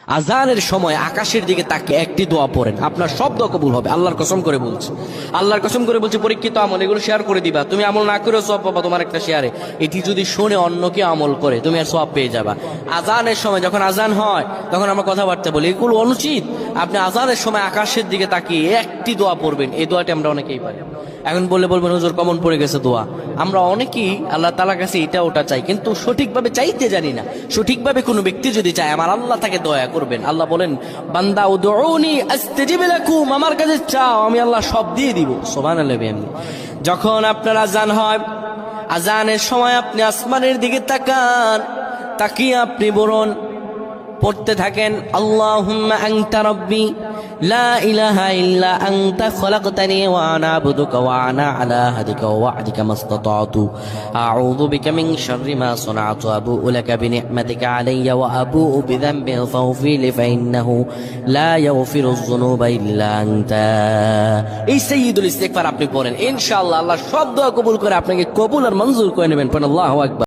আজানের সময় আকাশের দিকে তাকিয়ে একটি দোয়া পড়েন, আপনার সব দোয়া কবুল হবে। আল্লাহর কসম করে বলছি, আল্লাহর কসম করে বলছি, পরীক্ষিত আমল এগুলো শেয়ার করে দিবা। তুমি আমল না করেও সওয়াব পাবা তোমার একটা শেয়ারে। এটি যদি শুনে অন্য কেউ আমল করে তুমি আর সওয়াব পেয়ে যাবা। আজানের সময় যখন আজান হয় তখন আমরা কথাবার্তা বলি, এগুলো অনুচিত। আপনি আজানের সময় আকাশের দিকে তাকিয়ে একটি দোয়া পড়বেন। এই দোয়াটি আমরা অনেকেই পারি। এখন বলবেন হুজুর কমন পড়ে গেছে দোয়া। আমরা অনেকেই আল্লাহ তাআলার কাছে এটা ওটা চাই, কিন্তু সঠিকভাবে চাইতে জানি না। সঠিকভাবে কোনো ব্যক্তি যদি চায় আমার আল্লাহ তাকে দয়া করবেন। আল্লাহ বলেন, বান্দা উদউনি আস্তাজিব লাকুম, আমার কাছে চাও আমি আল্লাহ সব দিয়ে দিব। সুবহানাল্লাহ। যখন আপনার আজান হয়, আজানের সময় আপনি আসমানের দিকে তাকান, তাকিয়ে আপনি বলুন, পড়তে থাকেন, আল্লাহুম্মা আনতা রাব্বি লা ইলাহা ইল্লা আনতা খলাকতানি ওয়া আনা আবদুকা ওয়া আনা আলা আহদিকা ওয়া ওয়া'দিকা মাসতাতা'তু আউযু বিকা মিন শাররি মা সানা'তু আবু'ু লাকা বিনি'মাতিকা আলাইয়া ওয়া আবু'ু বিযানবি ফাগফির লি ফাইন্নাহু লা ইয়াগফিরুয যুনুবা ইল্লা আনতা। এই সাইয়্যিদুল ইস্তিগফার আপনি পড়েন, ইনশাআল্লাহ আল্লাহ সব দোয়া কবুল করে আপনাকে কবুল আর মঞ্জুর করে নেবেন। পড়েন আল্লাহু আকবার।